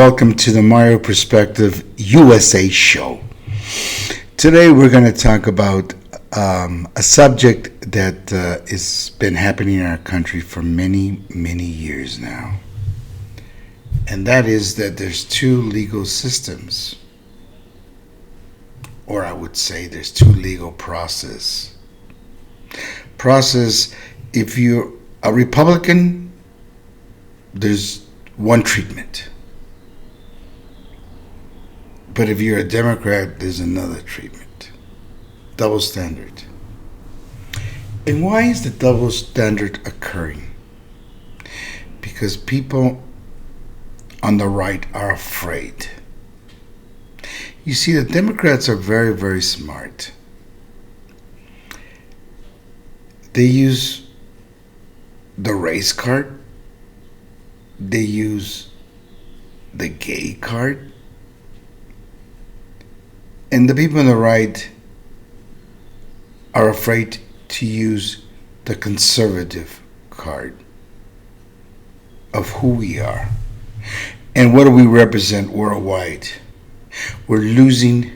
welcome to the Mario Perspective USA show. Today we're going to talk about a subject that has been happening in our country for many, many years now. And that is that there's two legal systems. Or I would say there's two legal process. If you're a Republican, there's one treatment. But if you're a Democrat, there's another treatment. Double standard. And why is the double standard occurring? Because people on the right are afraid. You see, the Democrats are very, very smart. They use the race card. They use the gay card. And the people on the right are afraid to use the conservative card of who we are. And what do we represent worldwide? We're losing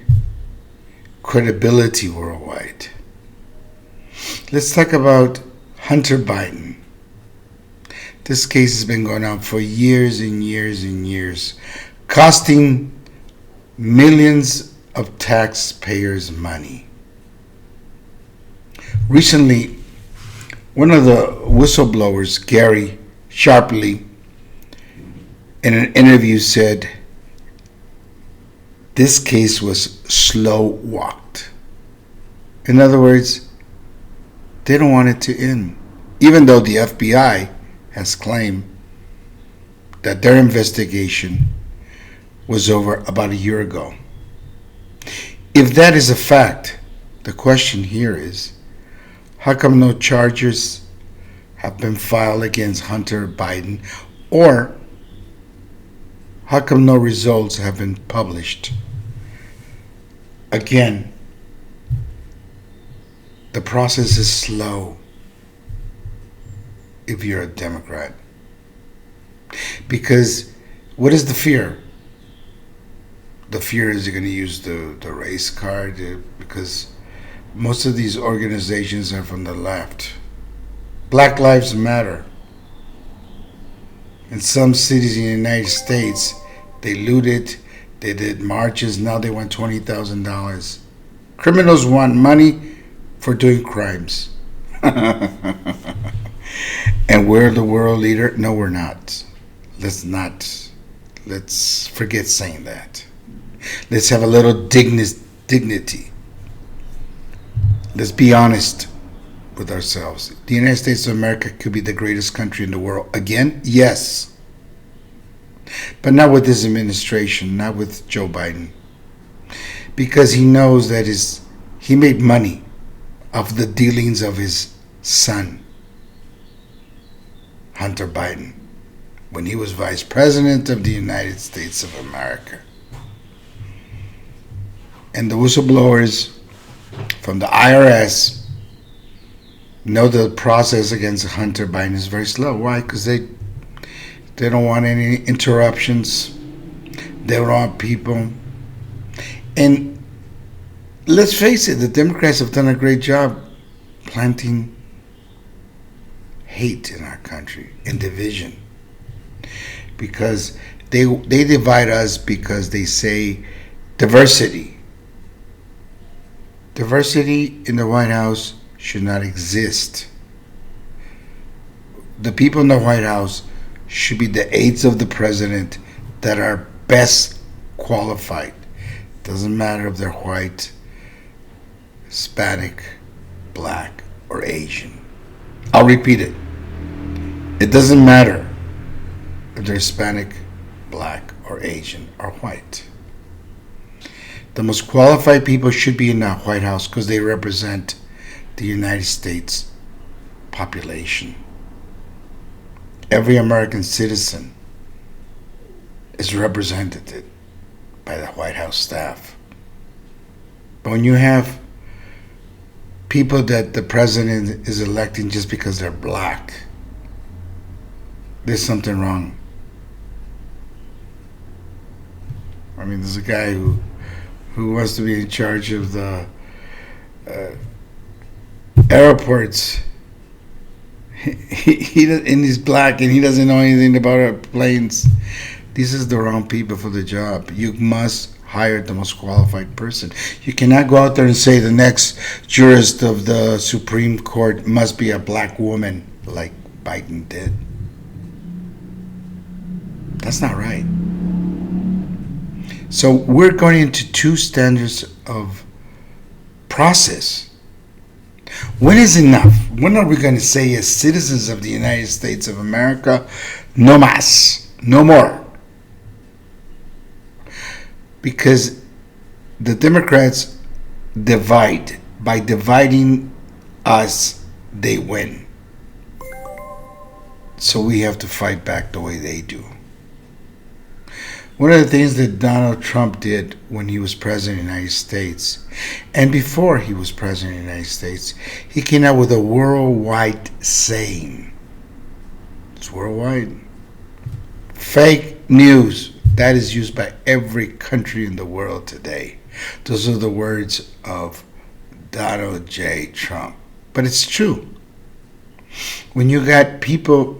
credibility worldwide. Let's talk about Hunter Biden. This case has been going on for years and years and years, costing millions of taxpayers' money. Recently, one of the whistleblowers, Gary Sharpley, in an interview said this case was slow walked. In other words, they don't want it to end, even though the FBI has claimed that their investigation was over about a year ago. If that is a fact, the question here is, how come no charges have been filed against Hunter Biden, or how come no results have been published? Again, the process is slow if you're a Democrat. Because what is the fear? The fear is you're going to use the race card because most of these organizations are from the left. Black Lives Matter. In some cities in the United States, they looted, they did marches, now they want $20,000. Criminals want money for doing crimes. And we're the world leader? No, we're not. Let's forget saying that. Let's have a little dignity. Let's be honest with ourselves. The United States of America could be the greatest country in the world. Again, yes. But not with this administration, not with Joe Biden. Because he knows that he made money off the dealings of his son, Hunter Biden, when he was Vice President of the United States of America. And the whistleblowers from the IRS know the process against Hunter Biden is very slow. Why? Because they don't want any interruptions. They don't want people. And let's face it, the Democrats have done a great job planting hate in our country and division. Because they divide us because they say diversity. Diversity in the White House should not exist. The people in the White House should be the aides of the president that are best qualified. Doesn't matter if they're white, Hispanic, black, or Asian. I'll repeat it. It doesn't matter if they're Hispanic, black, or Asian, or white. The most qualified people should be in the White House because they represent the United States population. Every American citizen is represented by the White House staff. But when you have people that the president is electing just because they're black, there's something wrong. I mean, there's a guy who wants to be in charge of the airports. And he's black and he doesn't know anything about planes. This is the wrong people for the job. You must hire the most qualified person. You cannot go out there and say the next jurist of the Supreme Court must be a black woman like Biden did. That's not right. So we're going into two standards of process. When is enough? When are we going to say, as citizens of the United States of America, no más, no more? Because the Democrats divide. By dividing us, they win. So we have to fight back the way they do. One of the things that Donald Trump did when he was president of the United States, and before he was president of the United States, he came out with a worldwide saying. It's worldwide. Fake news. That is used by every country in the world today. Those are the words of Donald J. Trump. But it's true. When you got people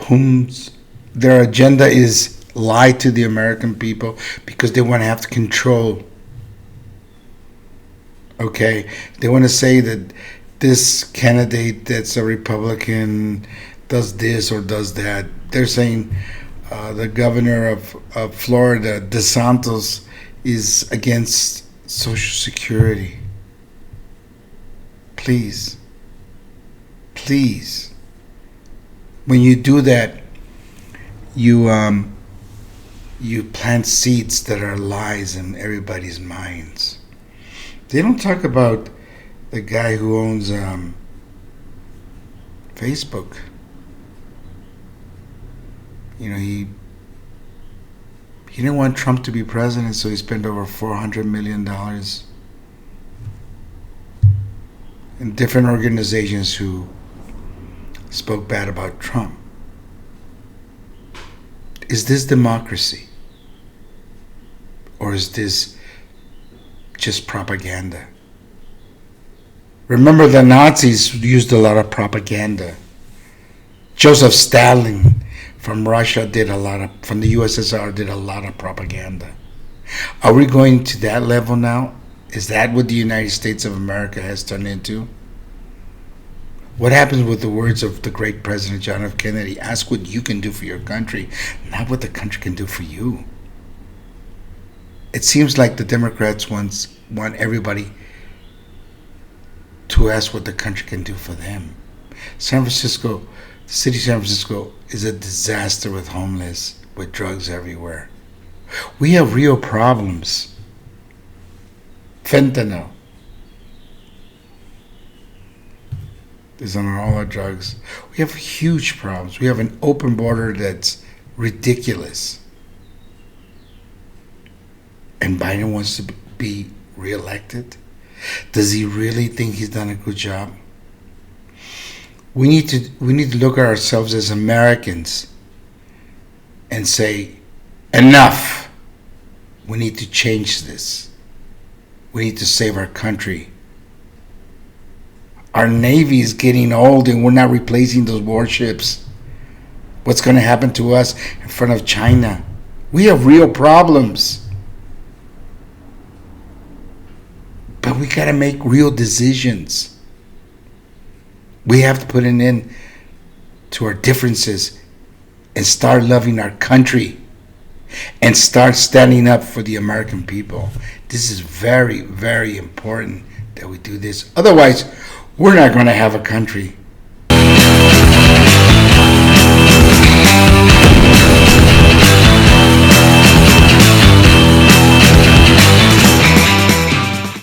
whose their agenda is lie to the American people because they want to have control. Okay, they want to say that this candidate that's a Republican does this or does that. They're saying the governor of Florida, DeSantis, is against Social Security. Please, when you do that, you plant seeds that are lies in everybody's minds. They don't talk about the guy who owns Facebook. You know, he didn't want Trump to be president, so he spent over $400 million in different organizations who spoke bad about Trump. Is this democracy? Or is this just propaganda? Remember, the Nazis used a lot of propaganda. Joseph Stalin from Russia from the USSR did a lot of propaganda. Are we going to that level now? Is that what the United States of America has turned into? What happens with the words of the great President John F. Kennedy? Ask what you can do for your country, not what the country can do for you. It seems like the Democrats want everybody to ask what the country can do for them. San Francisco, the city of San Francisco, is a disaster with homeless, with drugs everywhere. We have real problems. Fentanyl is on all our drugs. We have huge problems. We have an open border that's ridiculous. And Biden wants to be reelected? Does he really think he's done a good job? We need to look at ourselves as Americans and say, enough. We need to change this. We need to save our country. Our Navy is getting old and we're not replacing those warships. What's going to happen to us in front of China? We have real problems. But we got to make real decisions. We have to put an end to our differences and start loving our country and start standing up for the American people. This is very, very important that we do this. Otherwise, we're not going to have a country.